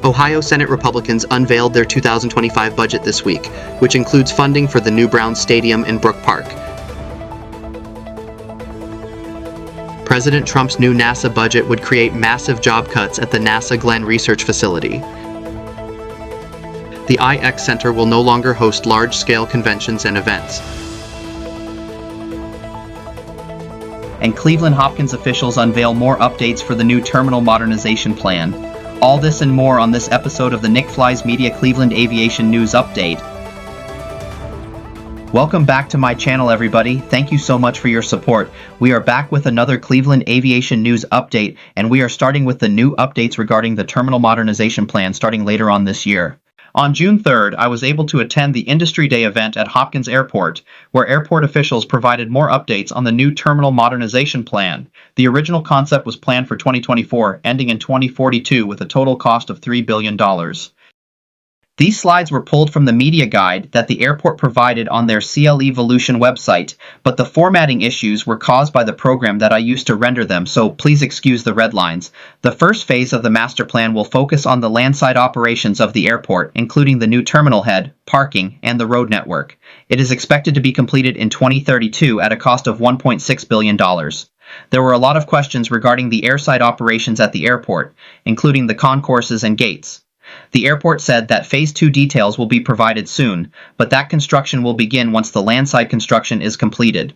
Ohio Senate Republicans unveiled their 2025 budget this week, which includes funding for the new Browns Stadium in Brook Park. President Trump's new NASA budget would create massive job cuts at the NASA Glenn Research Facility. The IX Center will no longer host large-scale conventions and events. And Cleveland Hopkins officials unveil more updates for the new terminal modernization plan. All this and more on this episode of the Nick Flies Media Cleveland Aviation News Update. Welcome back to my channel, everybody. Thank you so much for your support. We are back with another Cleveland Aviation News Update, and we are starting with the new updates regarding the terminal modernization plan starting later on this year. On June 3rd, I was able to attend the Industry Day event at Hopkins Airport, where airport officials provided more updates on the new terminal modernization plan. The original concept was planned for 2024, ending in 2042 with a total cost of $3 billion. These slides were pulled from the media guide that the airport provided on their CLEvolution website, but the formatting issues were caused by the program that I used to render them, so please excuse the red lines. The first phase of the master plan will focus on the landside operations of the airport, including the new terminal head, parking, and the road network. It is expected to be completed in 2032 at a cost of $1.6 billion. There were a lot of questions regarding the airside operations at the airport, including the concourses and gates. The airport said that Phase 2 details will be provided soon, but that construction will begin once the landside construction is completed.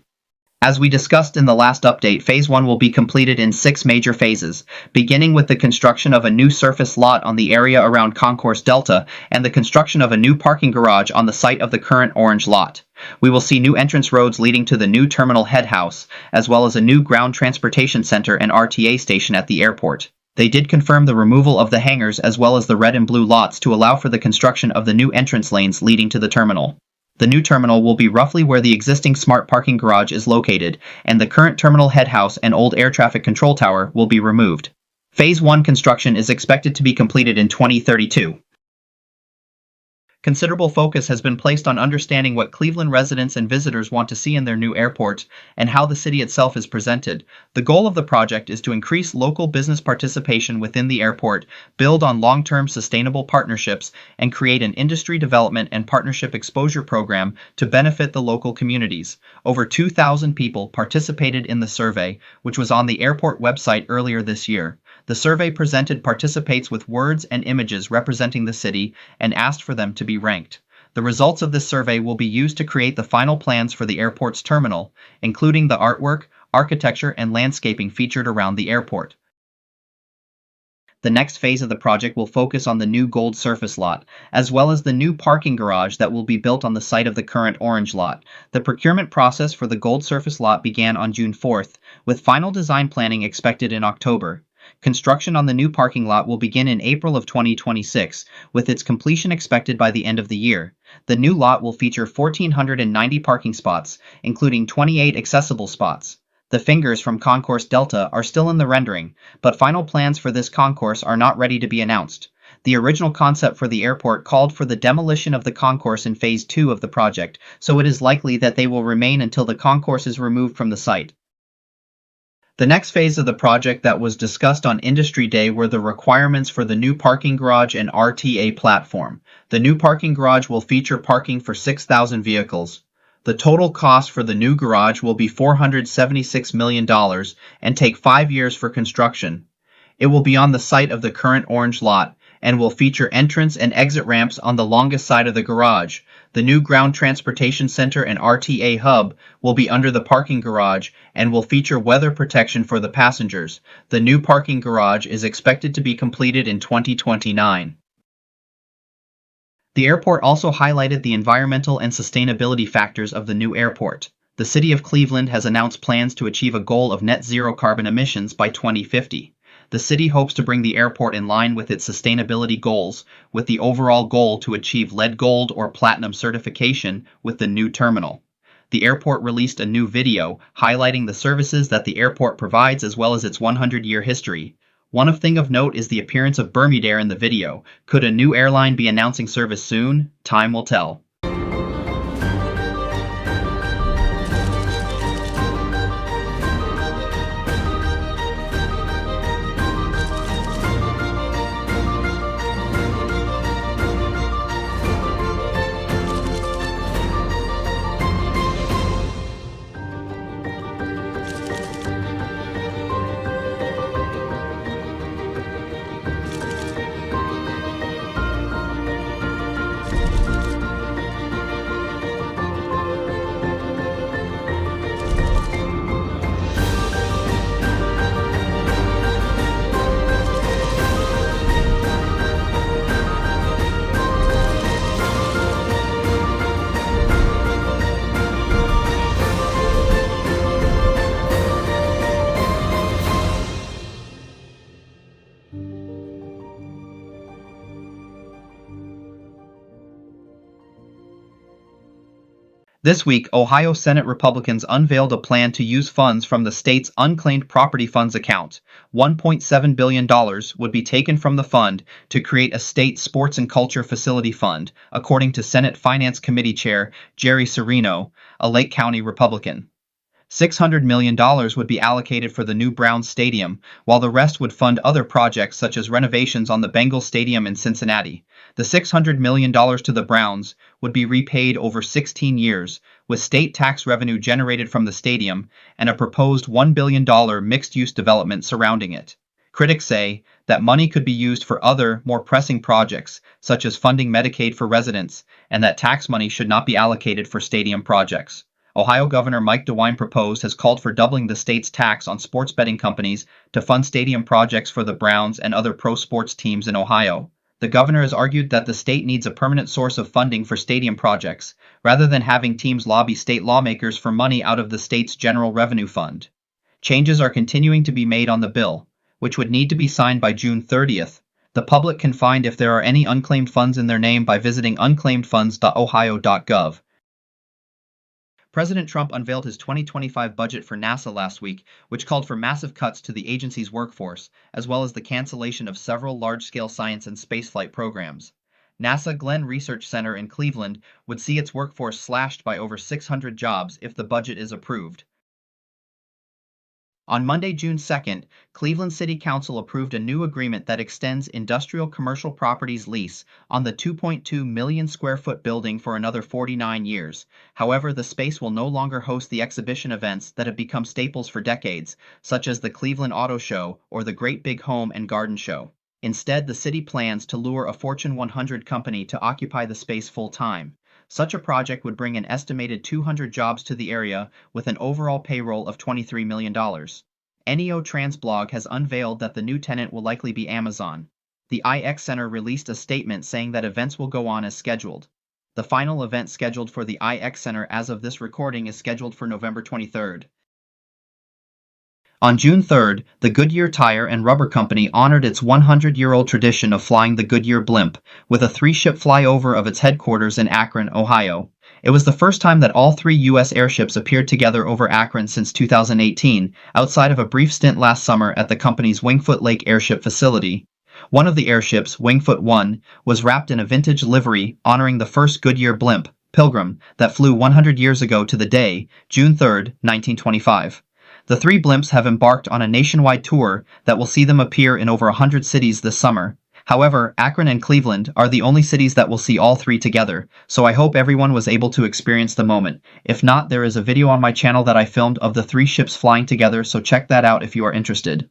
As we discussed in the last update, Phase 1 will be completed in 6 major phases, beginning with the construction of a new surface lot on the area around Concourse Delta and the construction of a new parking garage on the site of the current orange lot. We will see new entrance roads leading to the new terminal head house, as well as a new ground transportation center and RTA station at the airport. They did confirm the removal of the hangars as well as the red and blue lots to allow for the construction of the new entrance lanes leading to the terminal. The new terminal will be roughly where the existing smart parking garage is located, and the current terminal head house and old air traffic control tower will be removed. Phase 1 construction is expected to be completed in 2032. Considerable focus has been placed on understanding what Cleveland residents and visitors want to see in their new airport and how the city itself is presented. The goal of the project is to increase local business participation within the airport, build on long-term sustainable partnerships, and create an industry development and partnership exposure program to benefit the local communities. Over 2,000 people participated in the survey, which was on the airport website earlier this year. The survey presented participants with words and images representing the city and asked for them to be ranked. The results of this survey will be used to create the final plans for the airport's terminal, including the artwork, architecture, and landscaping featured around the airport. The next phase of the project will focus on the new gold surface lot, as well as the new parking garage that will be built on the site of the current orange lot. The procurement process for the gold surface lot began on June 4th, with final design planning expected in October. Construction on the new parking lot will begin in April of 2026, with its completion expected by the end of the year. The new lot will feature 1,490 parking spots, including 28 accessible spots. The fingers from Concourse Delta are still in the rendering, but final plans for this concourse are not ready to be announced. The original concept for the airport called for the demolition of the concourse in Phase 2 of the project, so it is likely that they will remain until the concourse is removed from the site. The next phase of the project that was discussed on Industry Day were the requirements for the new parking garage and RTA platform. The new parking garage will feature parking for 6,000 vehicles. The total cost for the new garage will be $476 million and take 5 years for construction. It will be on the site of the current orange lot and will feature entrance and exit ramps on the longest side of the garage. The new ground transportation center and RTA hub will be under the parking garage and will feature weather protection for the passengers. The new parking garage is expected to be completed in 2029. The airport also highlighted the environmental and sustainability factors of the new airport. The city of Cleveland has announced plans to achieve a goal of net zero carbon emissions by 2050. The city hopes to bring the airport in line with its sustainability goals, with the overall goal to achieve lead gold or platinum certification with the new terminal. The airport released a new video highlighting the services that the airport provides as well as its 100-year history. One thing of note is the appearance of Bermudair in the video. Could a new airline be announcing service soon? Time will tell. This week, Ohio Senate Republicans unveiled a plan to use funds from the state's unclaimed property funds account. $1.7 billion would be taken from the fund to create a state sports and culture facility fund, according to Senate Finance Committee Chair Jerry Serino, a Lake County Republican. $600 million would be allocated for the new Browns Stadium, while the rest would fund other projects such as renovations on the Bengals Stadium in Cincinnati. The $600 million to the Browns would be repaid over 16 years, with state tax revenue generated from the stadium and a proposed $1 billion mixed-use development surrounding it. Critics say that money could be used for other, more pressing projects, such as funding Medicaid for residents, and that tax money should not be allocated for stadium projects. Ohio Governor Mike DeWine proposed has called for doubling the state's tax on sports betting companies to fund stadium projects for the Browns and other pro sports teams in Ohio. The governor has argued that the state needs a permanent source of funding for stadium projects, rather than having teams lobby state lawmakers for money out of the state's general revenue fund. Changes are continuing to be made on the bill, which would need to be signed by June 30th. The public can find if there are any unclaimed funds in their name by visiting unclaimedfunds.ohio.gov. President Trump unveiled his 2025 budget for NASA last week, which called for massive cuts to the agency's workforce, as well as the cancellation of several large-scale science and spaceflight programs. NASA Glenn Research Center in Cleveland would see its workforce slashed by over 600 jobs if the budget is approved. On Monday, June 2nd, Cleveland City Council approved a new agreement that extends industrial commercial properties lease on the 2.2 million square foot building for another 49 years. However, the space will no longer host the exhibition events that have become staples for decades, such as the Cleveland Auto Show or the Great Big Home and Garden Show. Instead, the city plans to lure a Fortune 100 company to occupy the space full-time. Such a project would bring an estimated 200 jobs to the area with an overall payroll of $23 million. NEO Transblog has unveiled that the new tenant will likely be Amazon. The IX Center released a statement saying that events will go on as scheduled. The final event scheduled for the IX Center as of this recording is scheduled for November 23rd. On June 3rd, the Goodyear Tire and Rubber Company honored its 100-year-old tradition of flying the Goodyear blimp, with a 3-ship flyover of its headquarters in Akron, Ohio. It was the first time that all 3 U.S. airships appeared together over Akron since 2018, outside of a brief stint last summer at the company's Wingfoot Lake Airship facility. One of the airships, Wingfoot 1, was wrapped in a vintage livery honoring the first Goodyear blimp, Pilgrim, that flew 100 years ago to the day, June 3rd, 1925. The 3 blimps have embarked on a nationwide tour that will see them appear in over 100 cities this summer. However, Akron and Cleveland are the only cities that will see all 3 together, so I hope everyone was able to experience the moment. If not, there is a video on my channel that I filmed of the 3 ships flying together, so check that out if you are interested.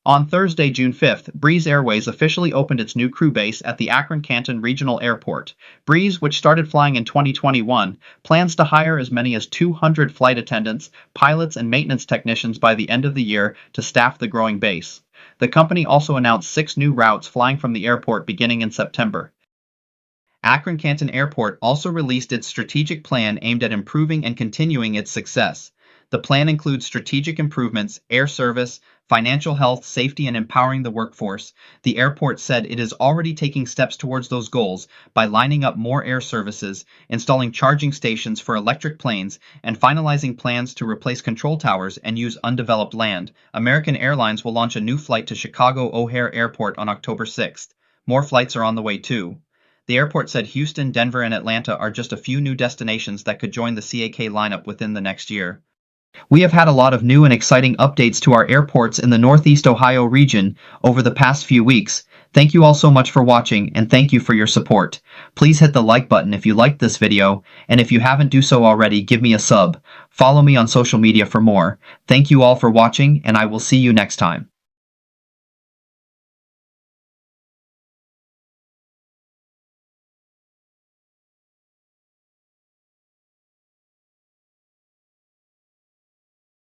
On Thursday, June 5th, Breeze Airways officially opened its new crew base at the Akron-Canton Regional Airport. Breeze, which started flying in 2021, plans to hire as many as 200 flight attendants, pilots, and maintenance technicians by the end of the year to staff the growing base. The company also announced 6 new routes flying from the airport beginning in September. Akron-Canton Airport also released its strategic plan aimed at improving and continuing its success. The plan includes strategic improvements, air service, financial health, safety, and empowering the workforce. The airport said it is already taking steps towards those goals by lining up more air services, installing charging stations for electric planes, and finalizing plans to replace control towers and use undeveloped land. American Airlines will launch a new flight to Chicago O'Hare Airport on October 6th. More flights are on the way too. The airport said Houston, Denver, and Atlanta are just a few new destinations that could join the CAK lineup within the next year. We have had a lot of new and exciting updates to our airports in the Northeast Ohio region over the past few weeks. Thank you all so much for watching, and thank you for your support. Please hit the like button if you liked this video, and if you haven't do so already, give me a sub. Follow me on social media for more. Thank you all for watching, and I will see you next time.